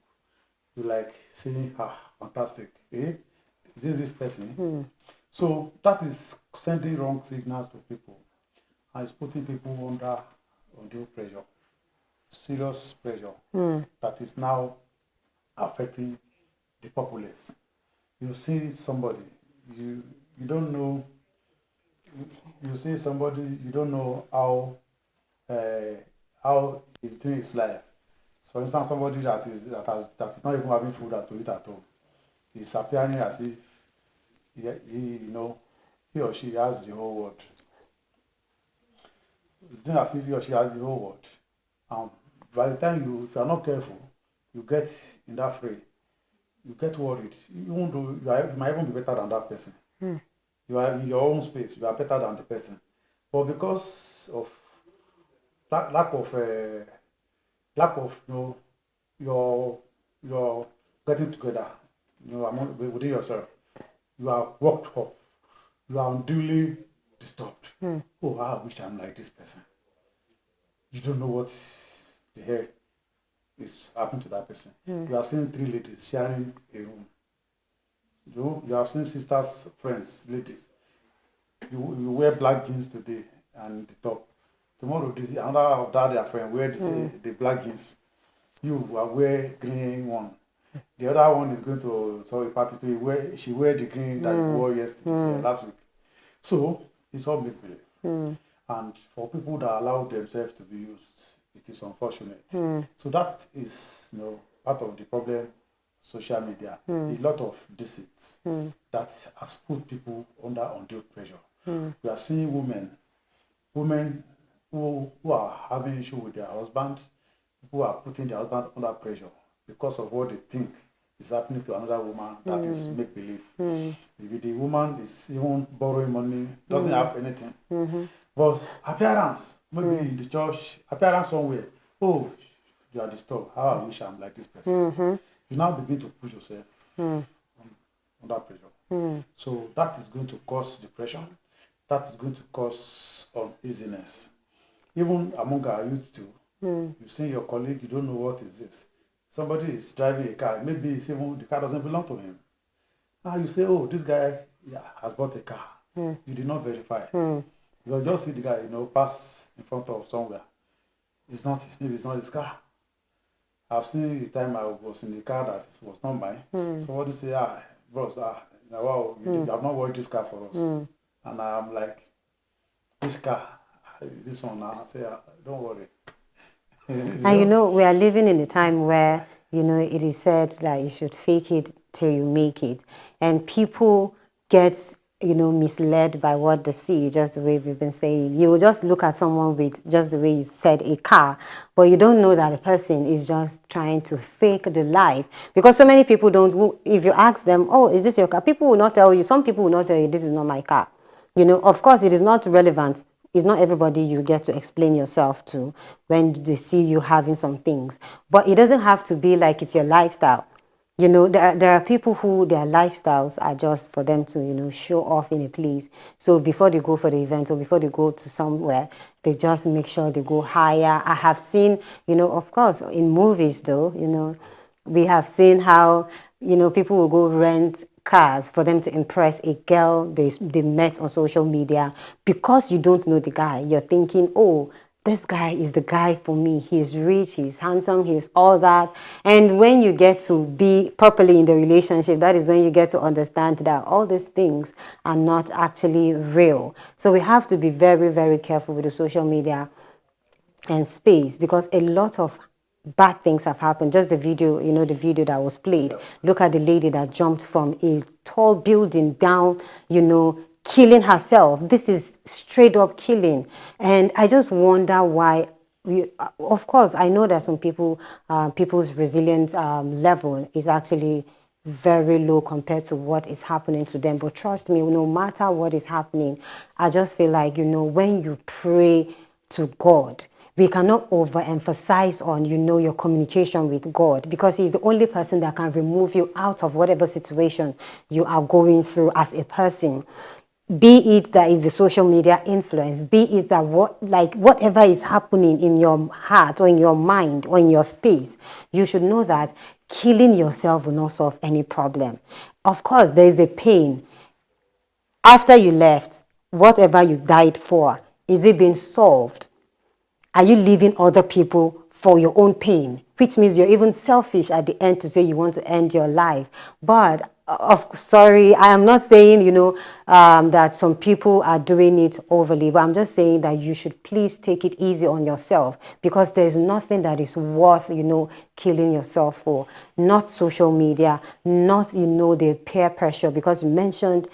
Speaker 2: you like saying, fantastic, is this person? So that is sending wrong signals to people, and it's putting people under undue pressure, serious pressure, that is now affecting the populace. You see somebody, you don't know, you see somebody, you don't know how he's doing his life. So, for instance, somebody that is not even having food to eat at home is appearing as if he or she has the whole world. It's doing as if he or she has the whole world. By the time if you are not careful, you get in that fray. You get worried. Even though you might even be better than that person. You are in your own space. You are better than the person. But because of lack of your getting together, within yourself, you are worked up, you are unduly disturbed. Oh, I wish I'm like this person. You don't know what the hell is happening to that person. You have seen 3 ladies sharing a room. You have seen sisters, friends, ladies. You wear black jeans today and the top. Tomorrow, another of their friend wear the black jeans. You will wear green one. The other one is going to a party to she wear the green that you wore yesterday, last week. So it's all make believe. And for people that allow themselves to be used, it is unfortunate. So that is part of the problem social media, a lot of deceits that has put people under undue pressure. We are seeing women who are having issue with their husband, who are putting their husband under pressure because of what they think is happening to another woman that is make believe. Maybe the woman is even borrowing money, doesn't have anything. But appearance, maybe in the church, appearance somewhere, oh, you are disturbed. How I wish I'm like this person. You now begin to push yourself under pressure. So that is going to cause depression. That is going to cause uneasiness. Even among our youth too. You see your colleague, you don't know what is this. Somebody is driving a car, maybe it's even the car doesn't belong to him. You say, oh, this guy has bought a car. You did not verify. You just see the guy, pass in front of somewhere. Maybe it's not his car. I've seen the time I was in the car that was not mine. Somebody say, bros, wow, you have not worried this car for us. And I'm like, which car? This one now. I say, don't worry.
Speaker 1: And we are living in a time where, it is said that you should fake it till you make it. And people get, misled by what they see, just the way we've been saying. You will just look at someone with, just the way you said, a car, but you don't know that the person is just trying to fake the life. Because so many people don't, if you ask them, oh, is this your car? People will not tell you, some people will not tell you, this is not my car. Of course, it is not relevant. It's not everybody you get to explain yourself to when they see you having some things. But it doesn't have to be like it's your lifestyle. There are people who their lifestyles are just for them to, show off in a place. So before they go for the event or before they go to somewhere, they just make sure they go higher. I have seen, of course, in movies though, we have seen how, people will go rent cars for them to impress a girl they met on social media. Because you don't know the guy, you're thinking, oh, this guy is the guy for me. He's rich, he's handsome, he's all that. And when you get to be properly in the relationship, that is when you get to understand that all these things are not actually real. So we have to be very, very careful with the social media and space, because a lot of bad things have happened. Just the video, the video that was played. Look at the lady that jumped from a tall building down, killing herself. This is straight up killing. And I just wonder why. Of course, I know that some people's resilience level is actually very low compared to what is happening to them. But trust me, no matter what is happening, I just feel like, when you pray to God, we cannot overemphasize on, your communication with God, because He's the only person that can remove you out of whatever situation you are going through as a person. Be it that is the social media influence, be it that whatever is happening in your heart or in your mind or in your space, you should know that killing yourself will not solve any problem. Of course, there is a pain. After you left, whatever you died for, is it being solved? Are you leaving other people for your own pain? Which means you're even selfish at the end to say you want to end your life. But sorry, I am not saying, that some people are doing it overly, but I'm just saying that you should please take it easy on yourself, because there's nothing that is worth, killing yourself for. Not social media, not, the peer pressure, because you mentioned,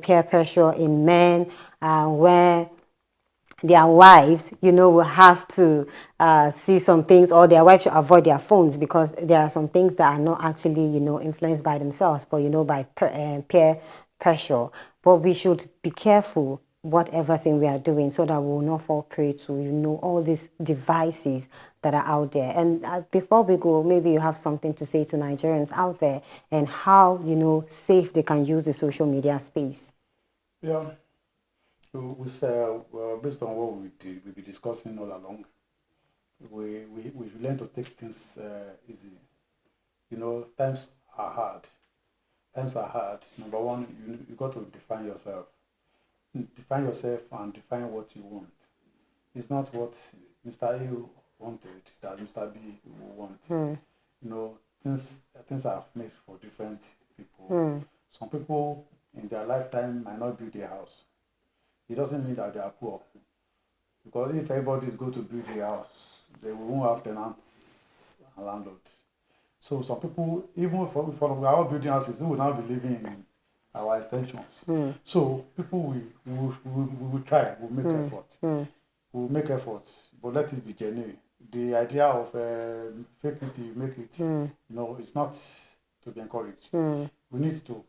Speaker 1: peer pressure in men, where their wives, will have to see some things, or their wives should avoid their phones, because there are some things that are not actually, influenced by themselves, but, by peer pressure. But we should be careful whatever thing we are doing, so that we will not fall prey to, all these devices that are out there. And before we go, maybe you have something to say to Nigerians out there and how, safe they can use the social media space.
Speaker 2: Yeah. Based on what we'll be discussing all along, we learn to take things easy. Times are hard. Number one, you got to define yourself. Define yourself and define what you want. It's not what Mr. A wanted that Mr. B will want. Things are made for different people. Some people in their lifetime might not build their house. It doesn't mean that they are poor. Because if everybody is going to build a house, they won't have tenants and landlords. So some people, even if we are all building houses, we will now be living in our extensions. So people will try, will make effort. We'll make efforts, but let it be genuine. The idea of fake it till you make it, it's not to be encouraged. We need to,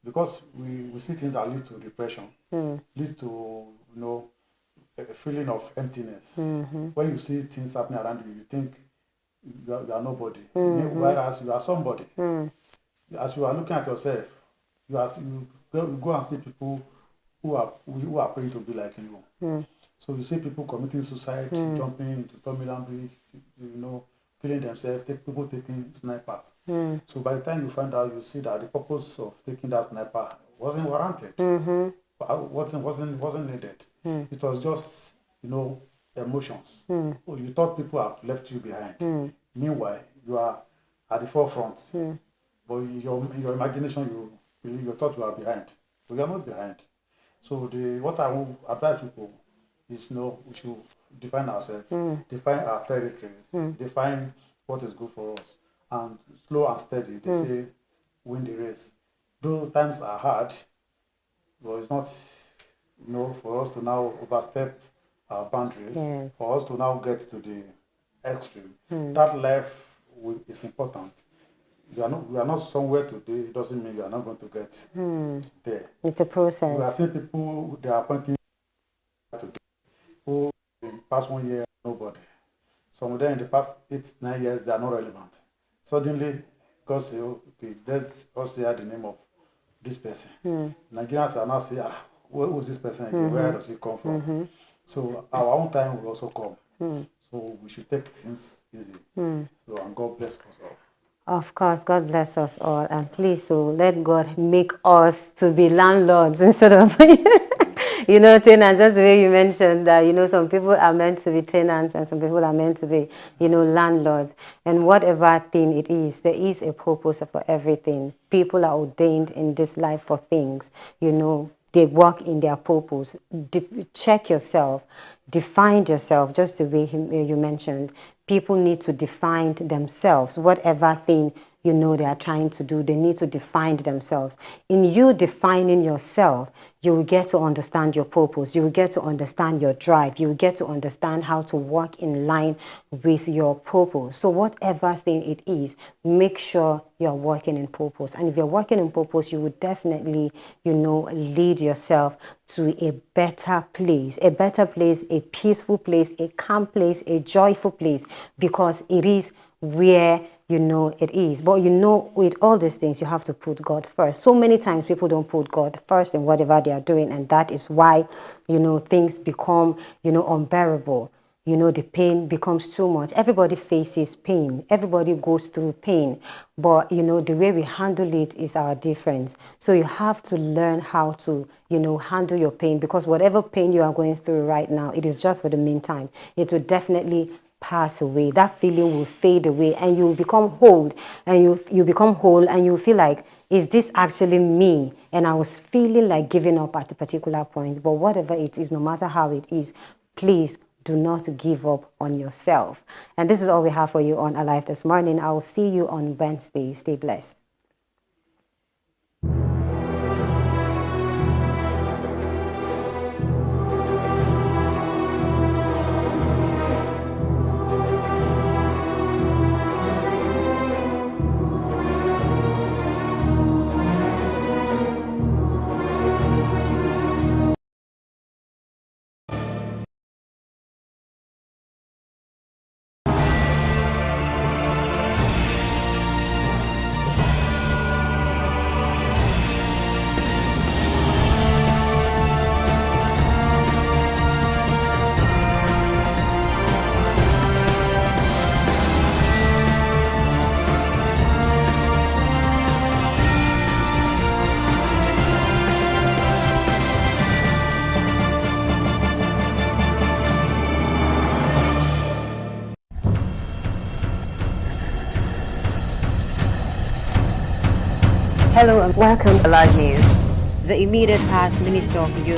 Speaker 2: because we see things that lead to depression, leads to a feeling of emptiness. When you see things happening around you, you think you are nobody, whereas you are somebody. As you are looking at yourself, you go and see people who are praying to be like you. So you see people committing suicide, jumping into Tomiland Bridge, killing themselves, people taking snipers. So by the time you find out, you see that the purpose of taking that sniper wasn't warranted. Wasn't needed. It was just, emotions. You thought people have left you behind. Meanwhile, you are at the forefront. But in your imagination, you thought you are behind. But you are not behind. So what I will advise people is we should define ourselves, define our territory, define what is good for us. And slow and steady, they say, win the race. Though times are hard, but it's not, for us to now overstep our boundaries, for us to now get to the extreme. That life is important. We are not somewhere today. It doesn't mean you are not going to get there.
Speaker 1: It's a process.
Speaker 2: We are seeing people, they are pointing today, who in the past 1 year, nobody. Some of them in the past 8-9 years, they are not relevant. Suddenly, God say, okay, let's also hear the name of this person. Nigerians are now saying, who is this person again? Where does he come from? So our own time will also come. So we should take things easy. So, and God bless us all.
Speaker 1: Of course, God bless us all. And please, let God make us to be landlords instead of, tenants. Just the way you mentioned that, some people are meant to be tenants and some people are meant to be, landlords. And whatever thing it is, there is a purpose for everything. People are ordained in this life for things, they work in their purpose. Check yourself, define yourself, just the way you mentioned. People need to define themselves. Whatever thing they are trying to do, they need to define themselves. In you defining yourself, you will get to understand your purpose. You will get to understand your drive. You will get to understand how to work in line with your purpose. So whatever thing it is, make sure you're working in purpose. And if you're working in purpose, you will definitely, lead yourself to a better place, a peaceful place, a calm place, a joyful place, because it is where it is. But with all these things, you have to put God first. So many times people don't put God first in whatever they are doing, and that is why things become unbearable. The pain becomes too much. Everybody faces pain. Everybody goes through pain. But, the way we handle it is our difference. So you have to learn how to, handle your pain, because whatever pain you are going through right now, it is just for the meantime. It will definitely pass away. That feeling will fade away, and you will become whole, and you become whole, and you feel like, is this actually me? And I was feeling like giving up at a particular point. But whatever it is, no matter how it is, please do not give up on yourself. And this is all we have for you on Alive this morning. I will see you on Wednesday. Stay blessed.
Speaker 6: Hello and welcome to Live News.
Speaker 1: The immediate past Minister of Youth